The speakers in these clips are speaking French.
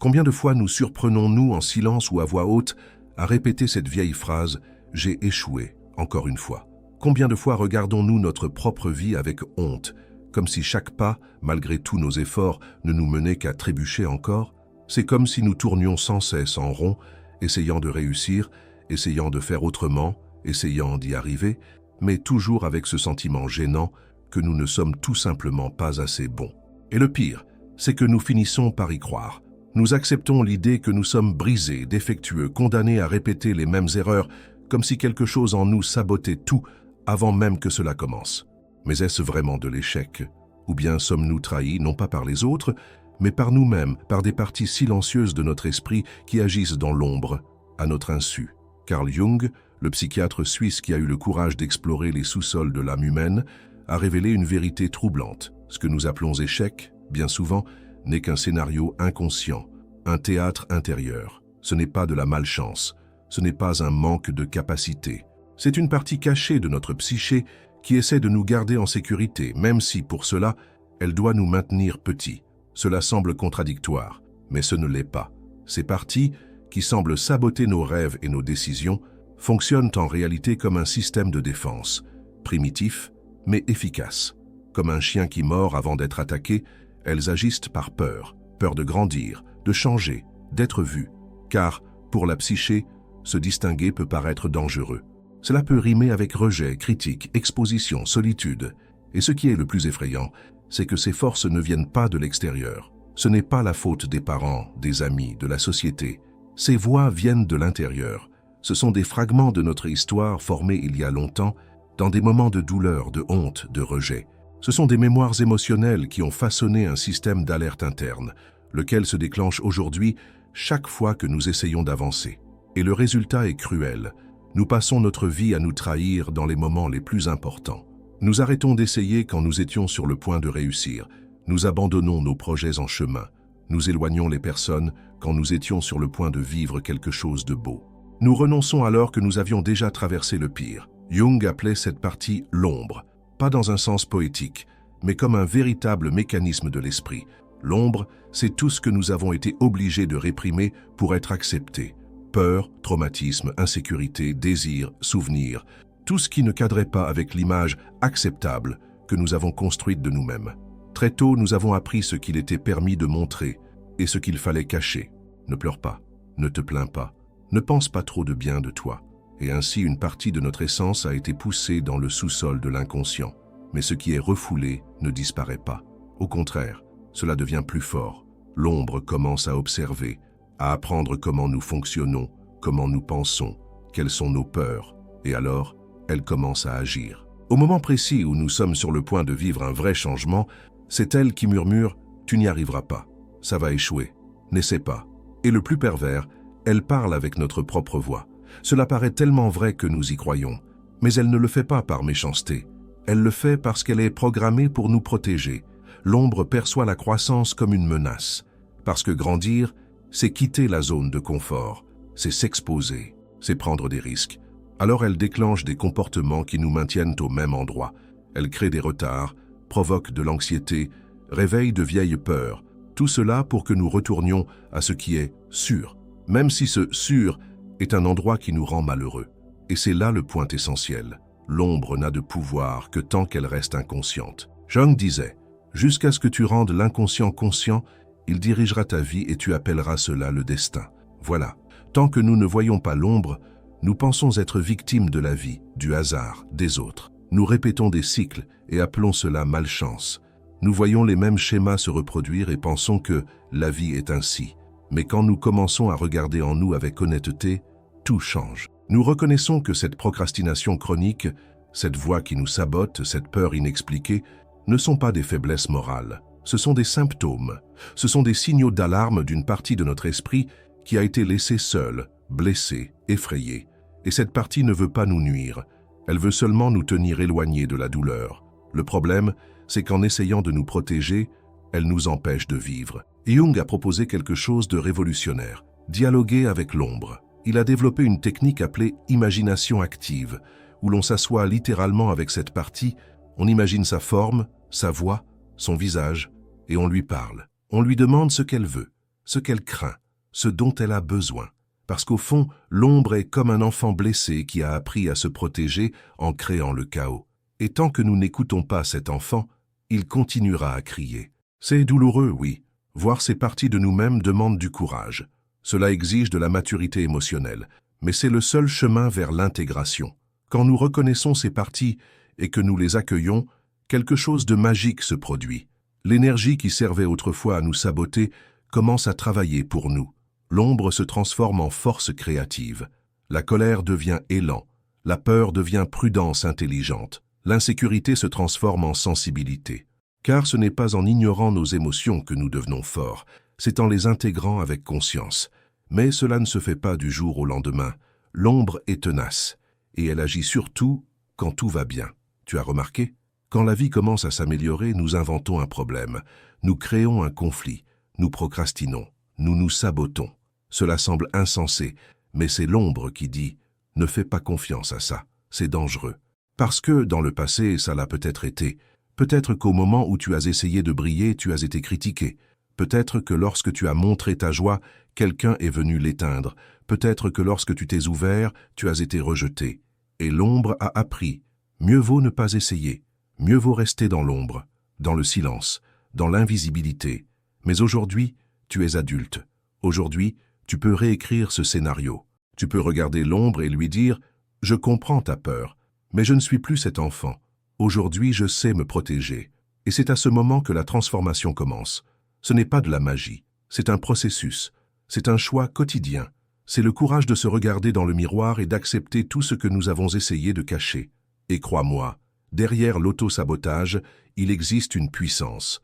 Combien de fois nous surprenons-nous en silence ou à voix haute à répéter cette vieille phrase « J'ai échoué, encore une fois ». Combien de fois regardons-nous notre propre vie avec honte, comme si chaque pas, malgré tous nos efforts, ne nous menait qu'à trébucher encore? C'est comme si nous tournions sans cesse en rond, essayant de réussir, essayant de faire autrement, essayant d'y arriver, mais toujours avec ce sentiment gênant que nous ne sommes tout simplement pas assez bons. Et le pire, c'est que nous finissons par y croire. Nous acceptons l'idée que nous sommes brisés, défectueux, condamnés à répéter les mêmes erreurs, comme si quelque chose en nous sabotait tout avant même que cela commence. Mais est-ce vraiment de l'échec? Ou bien sommes-nous trahis, non pas par les autres, mais par nous-mêmes, par des parties silencieuses de notre esprit qui agissent dans l'ombre, à notre insu? Carl Jung, le psychiatre suisse qui a eu le courage d'explorer les sous-sols de l'âme humaine, a révélé une vérité troublante. Ce que nous appelons échec, bien souvent, n'est qu'un scénario inconscient, un théâtre intérieur. Ce n'est pas de la malchance, ce n'est pas un manque de capacité. C'est une partie cachée de notre psyché qui essaie de nous garder en sécurité, même si, pour cela, elle doit nous maintenir petits. Cela semble contradictoire, mais ce ne l'est pas. Ces parties, qui semblent saboter nos rêves et nos décisions, fonctionnent en réalité comme un système de défense, primitif, mais efficace. Comme un chien qui mord avant d'être attaqué, elles agissent par peur, peur de grandir, de changer, d'être vu, car, pour la psyché, se distinguer peut paraître dangereux. Cela peut rimer avec rejet, critique, exposition, solitude. Et ce qui est le plus effrayant, c'est que ces forces ne viennent pas de l'extérieur. Ce n'est pas la faute des parents, des amis, de la société. Ces voix viennent de l'intérieur. Ce sont des fragments de notre histoire formés il y a longtemps, dans des moments de douleur, de honte, de rejet. Ce sont des mémoires émotionnelles qui ont façonné un système d'alerte interne, lequel se déclenche aujourd'hui chaque fois que nous essayons d'avancer. Et le résultat est cruel. Nous passons notre vie à nous trahir dans les moments les plus importants. Nous arrêtons d'essayer quand nous étions sur le point de réussir. Nous abandonnons nos projets en chemin. Nous éloignons les personnes quand nous étions sur le point de vivre quelque chose de beau. Nous renonçons alors que nous avions déjà traversé le pire. Jung appelait cette partie l'ombre, pas dans un sens poétique, mais comme un véritable mécanisme de l'esprit. L'ombre, c'est tout ce que nous avons été obligés de réprimer pour être acceptés. Peur, traumatisme, insécurité, désir, souvenir, tout ce qui ne cadrait pas avec l'image acceptable que nous avons construite de nous-mêmes. Très tôt, nous avons appris ce qu'il était permis de montrer et ce qu'il fallait cacher. Ne pleure pas, ne te plains pas, ne pense pas trop de bien de toi. Et ainsi, une partie de notre essence a été poussée dans le sous-sol de l'inconscient. Mais ce qui est refoulé ne disparaît pas. Au contraire, cela devient plus fort. L'ombre commence à observer, à apprendre comment nous fonctionnons, comment nous pensons, quelles sont nos peurs, et alors, elle commence à agir. Au moment précis où nous sommes sur le point de vivre un vrai changement, c'est elle qui murmure « Tu n'y arriveras pas, ça va échouer, n'essaie pas ». Et le plus pervers, elle parle avec notre propre voix. Cela paraît tellement vrai que nous y croyons, mais elle ne le fait pas par méchanceté. Elle le fait parce qu'elle est programmée pour nous protéger. L'ombre perçoit la croissance comme une menace, parce que grandir, c'est quitter la zone de confort, c'est s'exposer, c'est prendre des risques. Alors elle déclenche des comportements qui nous maintiennent au même endroit. Elle crée des retards, provoque de l'anxiété, réveille de vieilles peurs. Tout cela pour que nous retournions à ce qui est sûr, même si ce sûr est un endroit qui nous rend malheureux. Et c'est là le point essentiel. L'ombre n'a de pouvoir que tant qu'elle reste inconsciente. Jung disait, « Jusqu'à ce que tu rendes l'inconscient conscient, il dirigera ta vie et tu appelleras cela le destin. » Voilà. Tant que nous ne voyons pas l'ombre, nous pensons être victimes de la vie, du hasard, des autres. Nous répétons des cycles et appelons cela malchance. Nous voyons les mêmes schémas se reproduire et pensons que la vie est ainsi. Mais quand nous commençons à regarder en nous avec honnêteté, tout change. Nous reconnaissons que cette procrastination chronique, cette voix qui nous sabote, cette peur inexpliquée, ne sont pas des faiblesses morales. Ce sont des symptômes. Ce sont des signaux d'alarme d'une partie de notre esprit qui a été laissée seule, blessée, effrayée. Et cette partie ne veut pas nous nuire. Elle veut seulement nous tenir éloignés de la douleur. Le problème, c'est qu'en essayant de nous protéger, elle nous empêche de vivre. Jung a proposé quelque chose de révolutionnaire, dialoguer avec l'ombre. Il a développé une technique appelée imagination active, où l'on s'assoit littéralement avec cette partie, on imagine sa forme, sa voix, son visage, et on lui parle. On lui demande ce qu'elle veut. ce qu'elle craint, ce dont elle a besoin. Parce qu'au fond, l'ombre est comme un enfant blessé qui a appris à se protéger en créant le chaos. Et tant que nous n'écoutons pas cet enfant, il continuera à crier. C'est douloureux, oui. Voir ces parties de nous-mêmes demande du courage. Cela exige de la maturité émotionnelle, mais c'est le seul chemin vers l'intégration. Quand nous reconnaissons ces parties et que nous les accueillons, quelque chose de magique se produit. L'énergie qui servait autrefois à nous saboter commence à travailler pour nous. L'ombre se transforme en force créative. La colère devient élan. La peur devient prudence intelligente. L'insécurité se transforme en sensibilité. Car ce n'est pas en ignorant nos émotions que nous devenons forts, c'est en les intégrant avec conscience. Mais cela ne se fait pas du jour au lendemain. L'ombre est tenace, et elle agit surtout quand tout va bien. Tu as remarqué? Quand la vie commence à s'améliorer, nous inventons un problème. Nous créons un conflit. Nous procrastinons. Nous nous sabotons. Cela semble insensé, mais c'est l'ombre qui dit « Ne fais pas confiance à ça, c'est dangereux ». Parce que, dans le passé, ça l'a peut-être été. Peut-être qu'au moment où tu as essayé de briller, tu as été critiqué. Peut-être que lorsque tu as montré ta joie, quelqu'un est venu l'éteindre. Peut-être que lorsque tu t'es ouvert, tu as été rejeté. Et l'ombre a appris. Mieux vaut ne pas essayer. Mieux vaut rester dans l'ombre, dans le silence, dans l'invisibilité. Mais aujourd'hui, tu es adulte. Aujourd'hui, tu peux réécrire ce scénario. Tu peux regarder l'ombre et lui dire « Je comprends ta peur, mais je ne suis plus cet enfant. Aujourd'hui, je sais me protéger. » Et c'est à ce moment que la transformation commence. Ce n'est pas de la magie, c'est un processus. C'est un choix quotidien. C'est le courage de se regarder dans le miroir et d'accepter tout ce que nous avons essayé de cacher. Et crois-moi, derrière l'auto-sabotage, il existe une puissance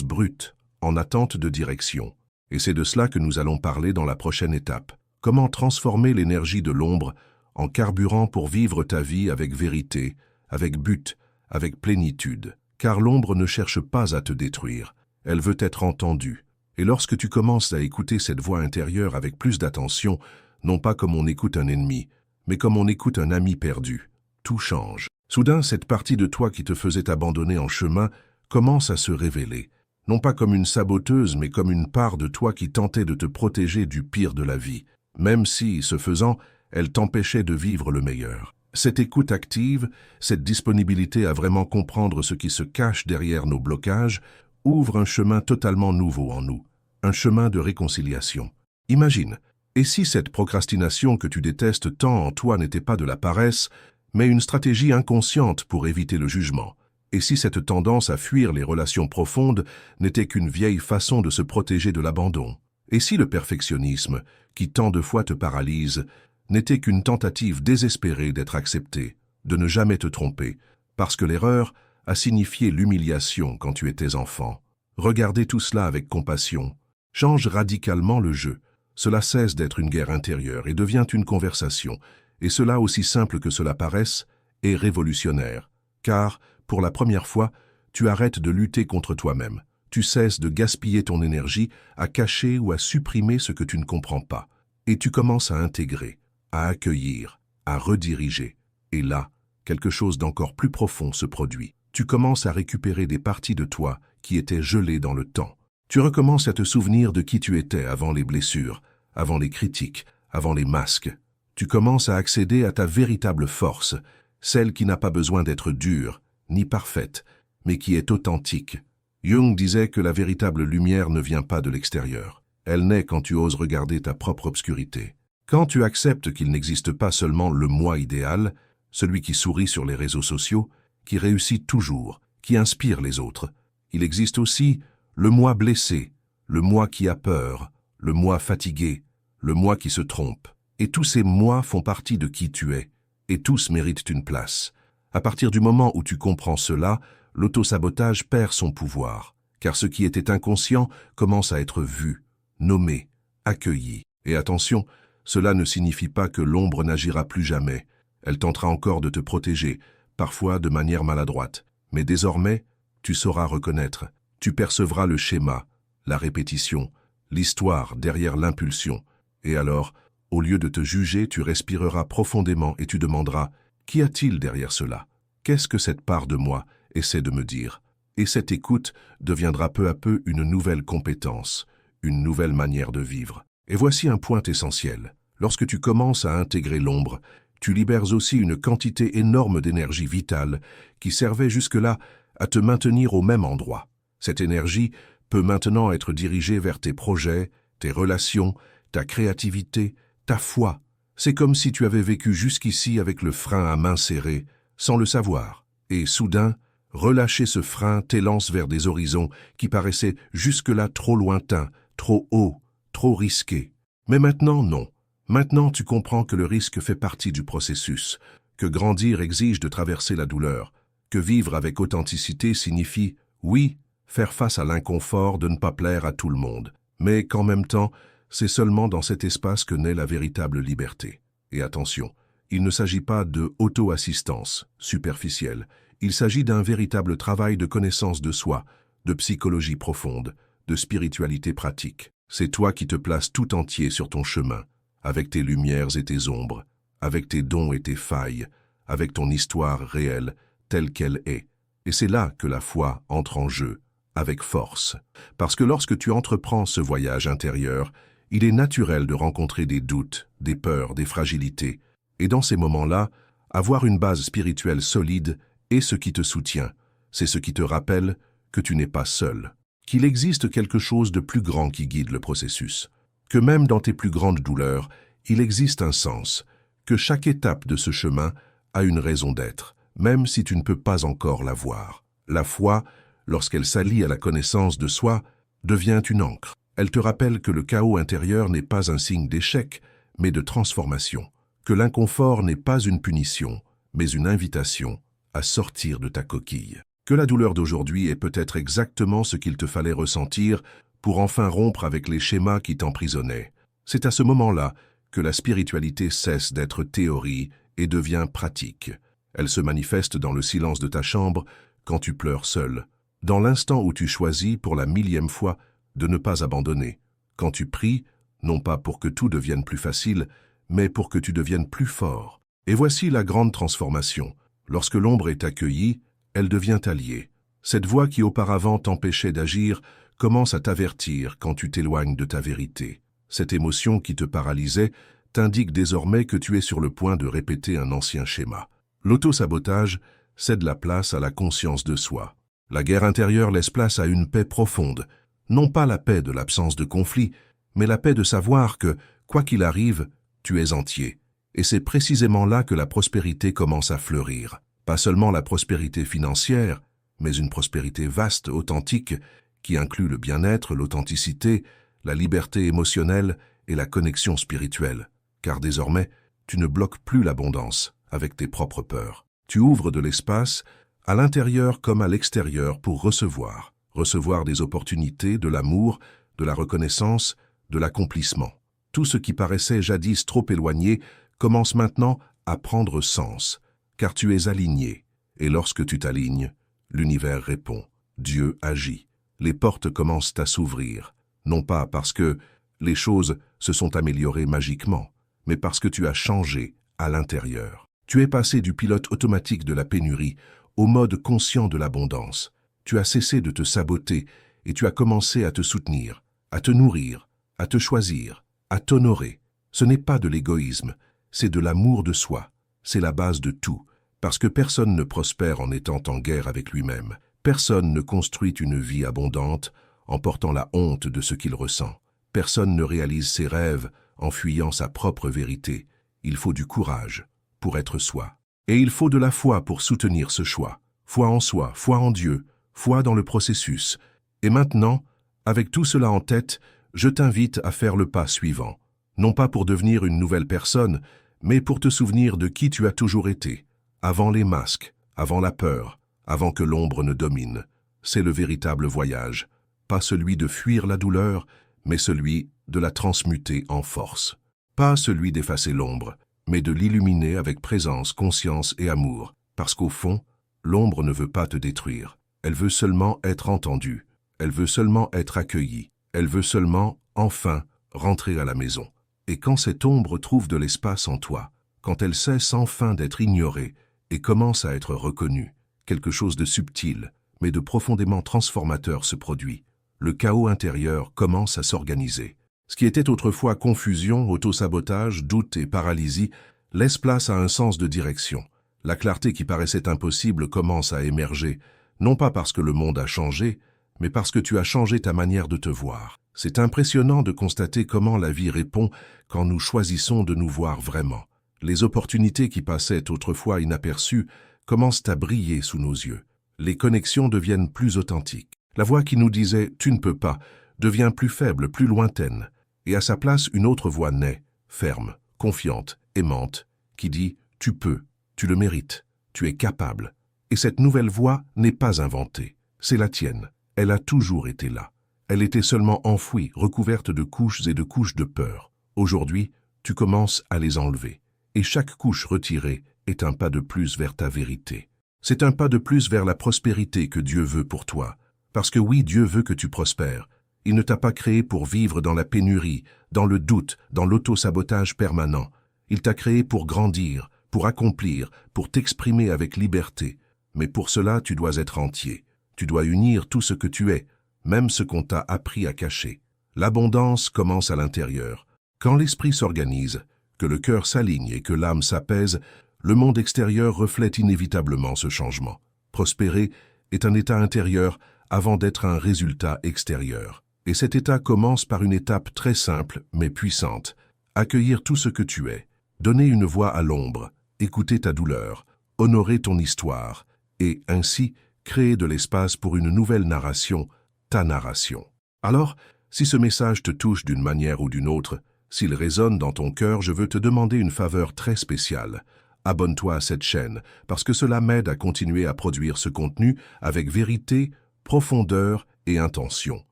brute, en attente de direction. Et c'est de cela que nous allons parler dans la prochaine étape. Comment transformer l'énergie de l'ombre en carburant pour vivre ta vie avec vérité, avec but, avec plénitude. Car l'ombre ne cherche pas à te détruire, elle veut être entendue. Et lorsque tu commences à écouter cette voix intérieure avec plus d'attention, non pas comme on écoute un ennemi, mais comme on écoute un ami perdu, tout change. Soudain, cette partie de toi qui te faisait abandonner en chemin commence à se révéler. Non pas comme une saboteuse, mais comme une part de toi qui tentait de te protéger du pire de la vie, même si, ce faisant, elle t'empêchait de vivre le meilleur. Cette écoute active, cette disponibilité à vraiment comprendre ce qui se cache derrière nos blocages, ouvre un chemin totalement nouveau en nous, un chemin de réconciliation. Imagine, et si cette procrastination que tu détestes tant en toi n'était pas de la paresse, mais une stratégie inconsciente pour éviter le jugement? Et si cette tendance à fuir les relations profondes n'était qu'une vieille façon de se protéger de l'abandon? Et si le perfectionnisme, qui tant de fois te paralyse, n'était qu'une tentative désespérée d'être accepté, de ne jamais te tromper, parce que l'erreur a signifié l'humiliation quand tu étais enfant? Regardez tout cela avec compassion. Change radicalement le jeu. Cela cesse d'être une guerre intérieure et devient une conversation. Et cela, aussi simple que cela paraisse, est révolutionnaire. Car, pour la première fois, tu arrêtes de lutter contre toi-même. Tu cesses de gaspiller ton énergie à cacher ou à supprimer ce que tu ne comprends pas. Et tu commences à intégrer, à accueillir, à rediriger. Et là, quelque chose d'encore plus profond se produit. Tu commences à récupérer des parties de toi qui étaient gelées dans le temps. Tu recommences à te souvenir de qui tu étais avant les blessures, avant les critiques, avant les masques. Tu commences à accéder à ta véritable force, celle qui n'a pas besoin d'être dure, ni parfaite, mais qui est authentique. Jung disait que la véritable lumière ne vient pas de l'extérieur. Elle naît quand tu oses regarder ta propre obscurité. Quand tu acceptes qu'il n'existe pas seulement le moi idéal, celui qui sourit sur les réseaux sociaux, qui réussit toujours, qui inspire les autres. Il existe aussi le moi blessé, le moi qui a peur, le moi fatigué, le moi qui se trompe. Et tous ces moi font partie de qui tu es, et tous méritent une place. À partir du moment où tu comprends cela, l'autosabotage perd son pouvoir, car ce qui était inconscient commence à être vu, nommé, accueilli. Et attention, cela ne signifie pas que l'ombre n'agira plus jamais. Elle tentera encore de te protéger, parfois de manière maladroite. Mais désormais, tu sauras reconnaître, tu percevras le schéma, la répétition, l'histoire derrière l'impulsion. Et alors, au lieu de te juger, tu respireras profondément et tu demanderas « Qu'y a-t-il derrière cela? Qu'est-ce que cette part de moi essaie de me dire ?» Et cette écoute deviendra peu à peu une nouvelle compétence, une nouvelle manière de vivre. Et voici un point essentiel. Lorsque tu commences à intégrer l'ombre, tu libères aussi une quantité énorme d'énergie vitale qui servait jusque-là à te maintenir au même endroit. Cette énergie peut maintenant être dirigée vers tes projets, tes relations, ta créativité, ta foi. C'est comme si tu avais vécu jusqu'ici avec le frein à main serré, sans le savoir. Et soudain, relâcher ce frein t'élance vers des horizons qui paraissaient jusque-là trop lointains, trop hauts, trop risqués. Mais maintenant, non. Maintenant, tu comprends que le risque fait partie du processus, que grandir exige de traverser la douleur, que vivre avec authenticité signifie, oui, faire face à l'inconfort de ne pas plaire à tout le monde, mais qu'en même temps, c'est seulement dans cet espace que naît la véritable liberté. Et attention, il ne s'agit pas de auto-assistance superficielle, il s'agit d'un véritable travail de connaissance de soi, de psychologie profonde, de spiritualité pratique. C'est toi qui te places tout entier sur ton chemin, avec tes lumières et tes ombres, avec tes dons et tes failles, avec ton histoire réelle, telle qu'elle est. Et c'est là que la foi entre en jeu, avec force. Parce que lorsque tu entreprends ce voyage intérieur, il est naturel de rencontrer des doutes, des peurs, des fragilités. Et dans ces moments-là, avoir une base spirituelle solide est ce qui te soutient. C'est ce qui te rappelle que tu n'es pas seul, qu'il existe quelque chose de plus grand qui guide le processus, que même dans tes plus grandes douleurs, il existe un sens, que chaque étape de ce chemin a une raison d'être, même si tu ne peux pas encore la voir. La foi, lorsqu'elle s'allie à la connaissance de soi, devient une ancre. Elle te rappelle que le chaos intérieur n'est pas un signe d'échec, mais de transformation, que l'inconfort n'est pas une punition, mais une invitation à sortir de ta coquille, que la douleur d'aujourd'hui est peut-être exactement ce qu'il te fallait ressentir pour enfin rompre avec les schémas qui t'emprisonnaient. C'est à ce moment-là que la spiritualité cesse d'être théorie et devient pratique. Elle se manifeste dans le silence de ta chambre, quand tu pleures seul, dans l'instant où tu choisis pour la 1000e fois de ne pas abandonner, quand tu pries, non pas pour que tout devienne plus facile, mais pour que tu deviennes plus fort. Et voici la grande transformation. Lorsque l'ombre est accueillie, elle devient alliée. Cette voix qui auparavant t'empêchait d'agir commence à t'avertir quand tu t'éloignes de ta vérité. Cette émotion qui te paralysait t'indique désormais que tu es sur le point de répéter un ancien schéma. L'auto-sabotage cède la place à la conscience de soi. La guerre intérieure laisse place à une paix profonde, non pas la paix de l'absence de conflit, mais la paix de savoir que, quoi qu'il arrive, tu es entier. Et c'est précisément là que la prospérité commence à fleurir. Pas seulement la prospérité financière, mais une prospérité vaste, authentique, qui inclut le bien-être, l'authenticité, la liberté émotionnelle et la connexion spirituelle. Car désormais, tu ne bloques plus l'abondance avec tes propres peurs. Tu ouvres de l'espace, à l'intérieur comme à l'extérieur, pour recevoir. Recevoir des opportunités, de l'amour, de la reconnaissance, de l'accomplissement. Tout ce qui paraissait jadis trop éloigné commence maintenant à prendre sens, car tu es aligné. Et lorsque tu t'alignes, l'univers répond. Dieu agit. Les portes commencent à s'ouvrir, non pas parce que les choses se sont améliorées magiquement, mais parce que tu as changé à l'intérieur. Tu es passé du pilote automatique de la pénurie au mode conscient de l'abondance. Tu as cessé de te saboter et tu as commencé à te soutenir, à te nourrir, à te choisir, à t'honorer. Ce n'est pas de l'égoïsme, c'est de l'amour de soi. C'est la base de tout, parce que personne ne prospère en étant en guerre avec lui-même. Personne ne construit une vie abondante en portant la honte de ce qu'il ressent. Personne ne réalise ses rêves en fuyant sa propre vérité. Il faut du courage pour être soi. Et il faut de la foi pour soutenir ce choix. Foi en soi, foi en Dieu, foi dans le processus. Et maintenant, avec tout cela en tête, je t'invite à faire le pas suivant. Non pas pour devenir une nouvelle personne, mais pour te souvenir de qui tu as toujours été, avant les masques, avant la peur, avant que l'ombre ne domine. C'est le véritable voyage, pas celui de fuir la douleur, mais celui de la transmuter en force. Pas celui d'effacer l'ombre, mais de l'illuminer avec présence, conscience et amour, parce qu'au fond, l'ombre ne veut pas te détruire. Elle veut seulement être entendue, elle veut seulement être accueillie, elle veut seulement, enfin, rentrer à la maison. Et quand cette ombre trouve de l'espace en toi, quand elle cesse enfin d'être ignorée et commence à être reconnue, quelque chose de subtil, mais de profondément transformateur se produit. le chaos intérieur commence à s'organiser. Ce qui était autrefois confusion, autosabotage, doute et paralysie laisse place à un sens de direction. La clarté qui paraissait impossible commence à émerger, non pas parce que le monde a changé, mais parce que tu as changé ta manière de te voir. C'est impressionnant de constater comment la vie répond quand nous choisissons de nous voir vraiment. Les opportunités qui passaient autrefois inaperçues commencent à briller sous nos yeux. Les connexions deviennent plus authentiques. La voix qui nous disait « tu ne peux pas » devient plus faible, plus lointaine. Et à sa place, une autre voix naît, ferme, confiante, aimante, qui dit « tu peux, tu le mérites, tu es capable ». Et cette nouvelle voix n'est pas inventée, c'est la tienne. Elle a toujours été là. Elle était seulement enfouie, recouverte de couches et de couches de peur. Aujourd'hui, tu commences à les enlever. Et chaque couche retirée est un pas de plus vers ta vérité. C'est un pas de plus vers la prospérité que Dieu veut pour toi. Parce que oui, Dieu veut que tu prospères. Il ne t'a pas créé pour vivre dans la pénurie, dans le doute, dans l'auto-sabotage permanent. Il t'a créé pour grandir, pour accomplir, pour t'exprimer avec liberté. Mais pour cela, tu dois être entier. Tu dois unir tout ce que tu es, même ce qu'on t'a appris à cacher. L'abondance commence à l'intérieur. Quand l'esprit s'organise, que le cœur s'aligne et que l'âme s'apaise, le monde extérieur reflète inévitablement ce changement. Prospérer est un état intérieur avant d'être un résultat extérieur. Et cet état commence par une étape très simple mais puissante. Accueillir tout ce que tu es, donner une voix à l'ombre, écouter ta douleur, honorer ton histoire, et ainsi créer de l'espace pour une nouvelle narration, ta narration. Alors, si ce message te touche d'une manière ou d'une autre, s'il résonne dans ton cœur, je veux te demander une faveur très spéciale. Abonne-toi à cette chaîne, parce que cela m'aide à continuer à produire ce contenu avec vérité, profondeur et intention.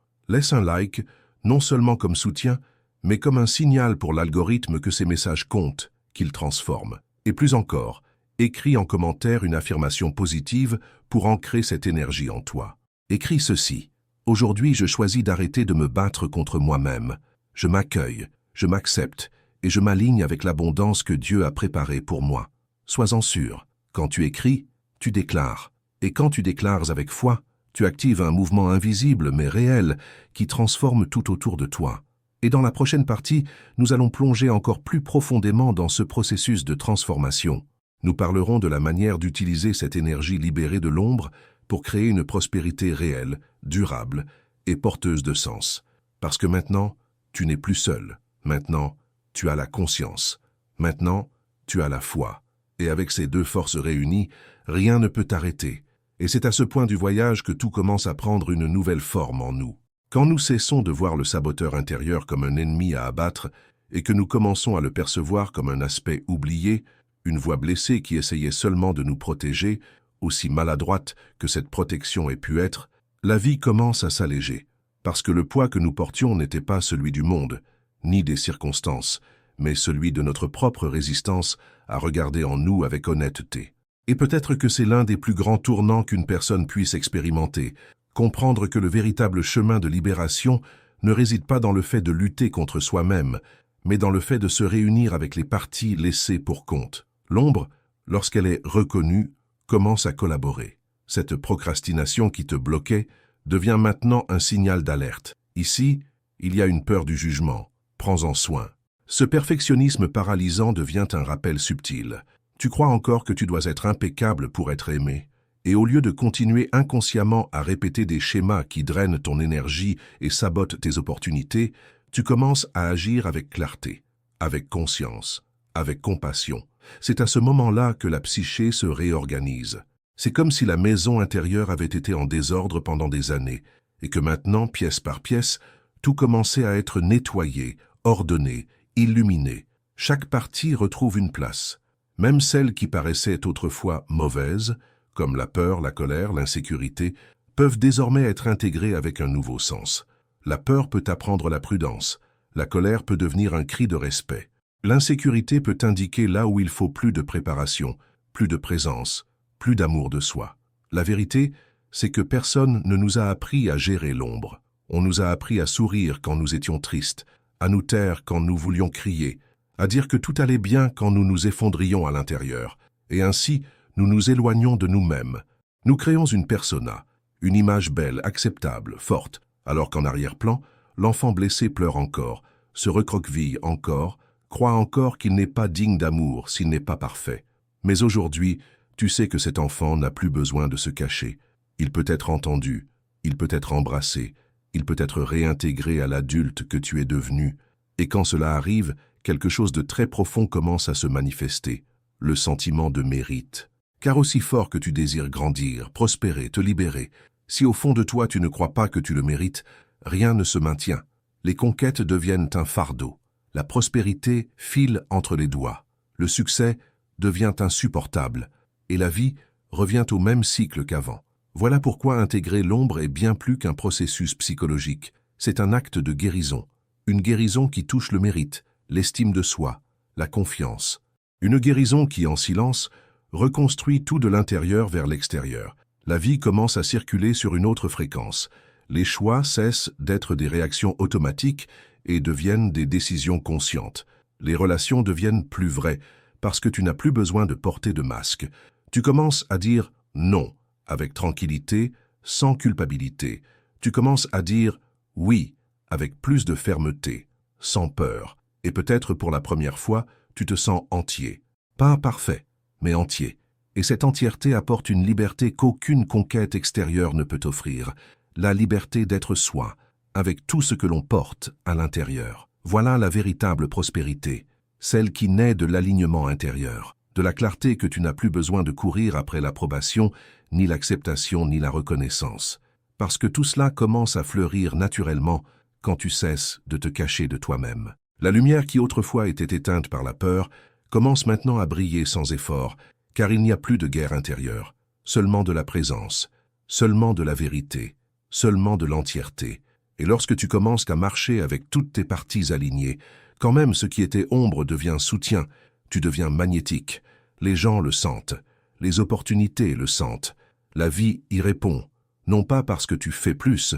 Laisse un like, non seulement comme soutien, mais comme un signal pour l'algorithme que ces messages comptent, qu'ils transforment. Et plus encore, écris en commentaire une affirmation positive pour ancrer cette énergie en toi. Écris ceci. Aujourd'hui, je choisis d'arrêter de me battre contre moi-même. Je m'accueille, je m'accepte et je m'aligne avec l'abondance que Dieu a préparée pour moi. Sois-en sûr, quand tu écris, tu déclares. Et quand tu déclares avec foi, tu actives un mouvement invisible mais réel qui transforme tout autour de toi. Et dans la prochaine partie, nous allons plonger encore plus profondément dans ce processus de transformation. Nous parlerons de la manière d'utiliser cette énergie libérée de l'ombre pour créer une prospérité réelle, durable et porteuse de sens. Parce que maintenant, tu n'es plus seul. Maintenant, tu as la conscience. Maintenant, tu as la foi. Et avec ces deux forces réunies, rien ne peut t'arrêter. Et c'est à ce point du voyage que tout commence à prendre une nouvelle forme en nous. Quand nous cessons de voir le saboteur intérieur comme un ennemi à abattre et que nous commençons à le percevoir comme un aspect oublié, une voix blessée qui essayait seulement de nous protéger, aussi maladroite que cette protection ait pu être, la vie commence à s'alléger, parce que le poids que nous portions n'était pas celui du monde, ni des circonstances, mais celui de notre propre résistance à regarder en nous avec honnêteté. Et peut-être que c'est l'un des plus grands tournants qu'une personne puisse expérimenter, comprendre que le véritable chemin de libération ne réside pas dans le fait de lutter contre soi-même, mais dans le fait de se réunir avec les parties laissées pour compte. L'ombre, lorsqu'elle est reconnue, commence à collaborer. Cette procrastination qui te bloquait devient maintenant un signal d'alerte. Ici, il y a une peur du jugement. Prends-en soin. Ce perfectionnisme paralysant devient un rappel subtil. Tu crois encore que tu dois être impeccable pour être aimé. Et au lieu de continuer inconsciemment à répéter des schémas qui drainent ton énergie et sabotent tes opportunités, tu commences à agir avec clarté, avec conscience, avec compassion. C'est à ce moment-là que la psyché se réorganise. C'est comme si la maison intérieure avait été en désordre pendant des années, et que maintenant, pièce par pièce, tout commençait à être nettoyé, ordonné, illuminé. Chaque partie retrouve une place. Même celles qui paraissaient autrefois mauvaises, comme la peur, la colère, l'insécurité, peuvent désormais être intégrées avec un nouveau sens. La peur peut apprendre la prudence, la colère peut devenir un cri de respect. L'insécurité peut indiquer là où il faut plus de préparation, plus de présence, plus d'amour de soi. La vérité, c'est que personne ne nous a appris à gérer l'ombre. On nous a appris à sourire quand nous étions tristes, à nous taire quand nous voulions crier, à dire que tout allait bien quand nous nous effondrions à l'intérieur, et ainsi nous nous éloignons de nous-mêmes. Nous créons une persona, une image belle, acceptable, forte, alors qu'en arrière-plan, l'enfant blessé pleure encore, se recroqueville encore, croit encore qu'il n'est pas digne d'amour s'il n'est pas parfait. Mais aujourd'hui, tu sais que cet enfant n'a plus besoin de se cacher. Il peut être entendu, il peut être embrassé, il peut être réintégré à l'adulte que tu es devenu. Et quand cela arrive, quelque chose de très profond commence à se manifester, le sentiment de mérite. Car aussi fort que tu désires grandir, prospérer, te libérer, si au fond de toi tu ne crois pas que tu le mérites, rien ne se maintient. Les conquêtes deviennent un fardeau. La prospérité file entre les doigts. Le succès devient insupportable. Et la vie revient au même cycle qu'avant. Voilà pourquoi intégrer l'ombre est bien plus qu'un processus psychologique. C'est un acte de guérison. Une guérison qui touche le mérite, l'estime de soi, la confiance. Une guérison qui, en silence, reconstruit tout de l'intérieur vers l'extérieur. La vie commence à circuler sur une autre fréquence. Les choix cessent d'être des réactions automatiques et deviennent des décisions conscientes. Les relations deviennent plus vraies parce que tu n'as plus besoin de porter de masque. Tu commences à dire non avec tranquillité, sans culpabilité. Tu commences à dire oui avec plus de fermeté, sans peur. Et peut-être pour la première fois, tu te sens entier. Pas parfait, mais entier. Et cette entièreté apporte une liberté qu'aucune conquête extérieure ne peut offrir. La liberté d'être soi, avec tout ce que l'on porte à l'intérieur. Voilà la véritable prospérité, celle qui naît de l'alignement intérieur, de la clarté que tu n'as plus besoin de courir après l'approbation, ni l'acceptation, ni la reconnaissance. Parce que tout cela commence à fleurir naturellement quand tu cesses de te cacher de toi-même. La lumière qui autrefois était éteinte par la peur commence maintenant à briller sans effort, car il n'y a plus de guerre intérieure, seulement de la présence, seulement de la vérité, seulement de l'entièreté. Et lorsque tu commences à marcher avec toutes tes parties alignées, quand même ce qui était ombre devient soutien, tu deviens magnétique. Les gens le sentent, les opportunités le sentent, la vie y répond, non pas parce que tu fais plus,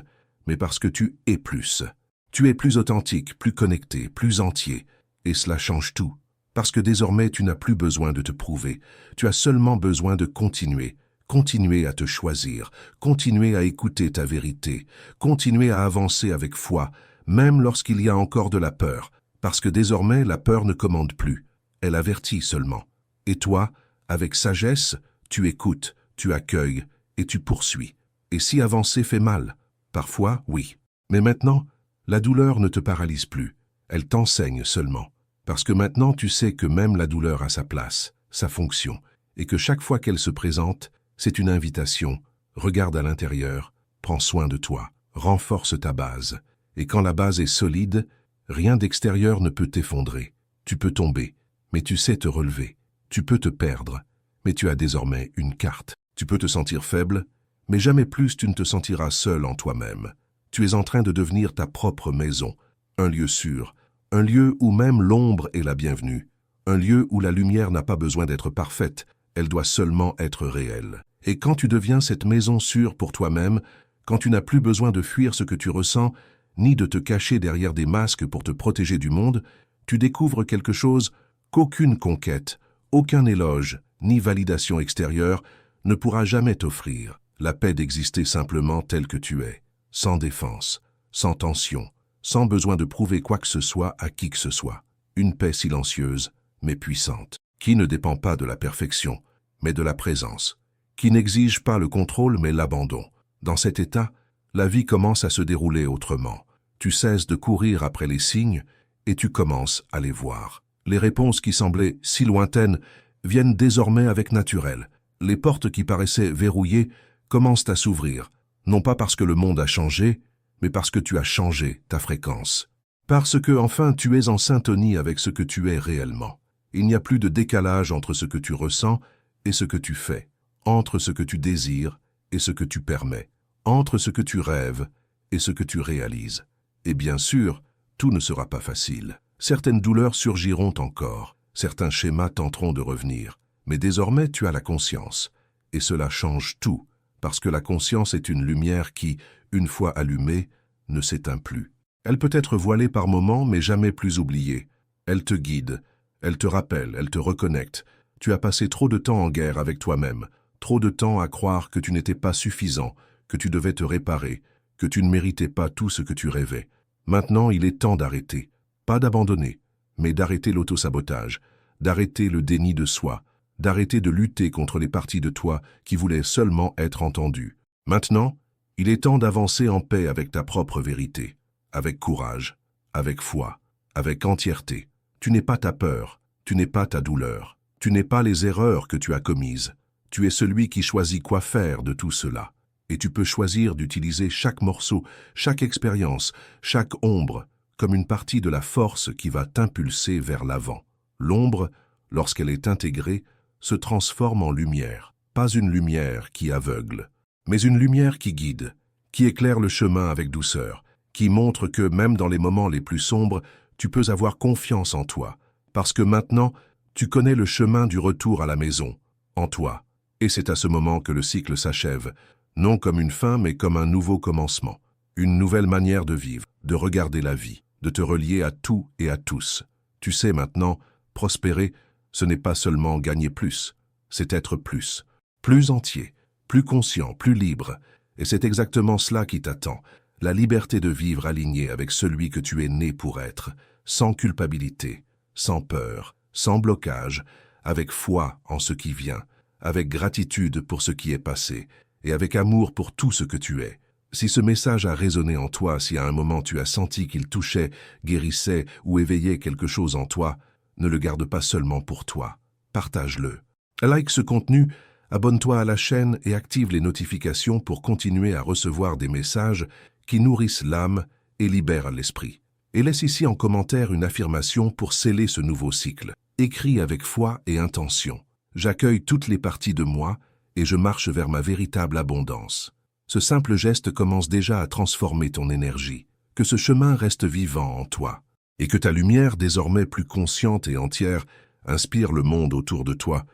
mais parce que tu es plus. Tu es plus authentique, plus connecté, plus entier, et cela change tout. Parce que désormais tu n'as plus besoin de te prouver, tu as seulement besoin de continuer à te choisir, continuer à écouter ta vérité, continuer à avancer avec foi, même lorsqu'il y a encore de la peur, parce que désormais la peur ne commande plus, elle avertit seulement. Et toi, avec sagesse, tu écoutes, tu accueilles et tu poursuis. Et si avancer fait mal? Parfois, oui. Mais maintenant, la douleur ne te paralyse plus, elle t'enseigne seulement. Parce que maintenant tu sais que même la douleur a sa place, sa fonction, et que chaque fois qu'elle se présente, c'est une invitation. Regarde à l'intérieur, prends soin de toi, renforce ta base. Et quand la base est solide, rien d'extérieur ne peut t'effondrer. Tu peux tomber, mais tu sais te relever. Tu peux te perdre, mais tu as désormais une carte. Tu peux te sentir faible, mais jamais plus tu ne te sentiras seul en toi-même. Tu es en train de devenir ta propre maison, un lieu sûr, un lieu où même l'ombre est la bienvenue, un lieu où la lumière n'a pas besoin d'être parfaite, elle doit seulement être réelle. Et quand tu deviens cette maison sûre pour toi-même, quand tu n'as plus besoin de fuir ce que tu ressens, ni de te cacher derrière des masques pour te protéger du monde, tu découvres quelque chose qu'aucune conquête, aucun éloge, ni validation extérieure ne pourra jamais t'offrir. La paix d'exister simplement tel que tu es, sans défense, sans tension, sans besoin de prouver quoi que ce soit à qui que ce soit. Une paix silencieuse, mais puissante, qui ne dépend pas de la perfection, mais de la présence, qui n'exige pas le contrôle mais l'abandon. Dans cet état, la vie commence à se dérouler autrement. Tu cesses de courir après les signes et tu commences à les voir. Les réponses qui semblaient si lointaines viennent désormais avec naturel. Les portes qui paraissaient verrouillées commencent à s'ouvrir, non pas parce que le monde a changé, mais parce que tu as changé ta fréquence. Parce que, enfin, tu es en syntonie avec ce que tu es réellement. Il n'y a plus de décalage entre ce que tu ressens et ce que tu fais, entre ce que tu désires et ce que tu permets, entre ce que tu rêves et ce que tu réalises. Et bien sûr, tout ne sera pas facile. Certaines douleurs surgiront encore, certains schémas tenteront de revenir, mais désormais tu as la conscience, et cela change tout, parce que la conscience est une lumière qui, une fois allumée, ne s'éteint plus. Elle peut être voilée par moments, mais jamais plus oubliée. Elle te guide, elle te rappelle, elle te reconnecte. Tu as passé trop de temps en guerre avec toi-même, trop de temps à croire que tu n'étais pas suffisant, que tu devais te réparer, que tu ne méritais pas tout ce que tu rêvais. Maintenant, il est temps d'arrêter. Pas d'abandonner, mais d'arrêter l'autosabotage, d'arrêter le déni de soi, d'arrêter de lutter contre les parties de toi qui voulaient seulement être entendues. Maintenant, il est temps d'avancer en paix avec ta propre vérité, avec courage, avec foi, avec entièreté. Tu n'es pas ta peur, tu n'es pas ta douleur, tu n'es pas les erreurs que tu as commises. Tu es celui qui choisit quoi faire de tout cela. Et tu peux choisir d'utiliser chaque morceau, chaque expérience, chaque ombre, comme une partie de la force qui va t'impulser vers l'avant. L'ombre, lorsqu'elle est intégrée, se transforme en lumière. Pas une lumière qui aveugle, mais une lumière qui guide, qui éclaire le chemin avec douceur, qui montre que même dans les moments les plus sombres, tu peux avoir confiance en toi, parce que maintenant, tu connais le chemin du retour à la maison, en toi. Et c'est à ce moment que le cycle s'achève, non comme une fin, mais comme un nouveau commencement, une nouvelle manière de vivre, de regarder la vie, de te relier à tout et à tous. Tu sais maintenant, prospérer, ce n'est pas seulement gagner plus, c'est être plus, plus entier, plus conscient, plus libre. Et c'est exactement cela qui t'attend, la liberté de vivre alignée avec celui que tu es né pour être, sans culpabilité, sans peur, sans blocage, avec foi en ce qui vient, avec gratitude pour ce qui est passé, et avec amour pour tout ce que tu es. Si ce message a résonné en toi, si à un moment tu as senti qu'il touchait, guérissait ou éveillait quelque chose en toi, ne le garde pas seulement pour toi. Partage-le. Like ce contenu, abonne-toi à la chaîne et active les notifications pour continuer à recevoir des messages qui nourrissent l'âme et libèrent l'esprit. Et laisse ici en commentaire une affirmation pour sceller ce nouveau cycle. Écris avec foi et intention. J'accueille toutes les parties de moi et je marche vers ma véritable abondance. Ce simple geste commence déjà à transformer ton énergie, que ce chemin reste vivant en toi, et que ta lumière, désormais plus consciente et entière, inspire le monde autour de toi,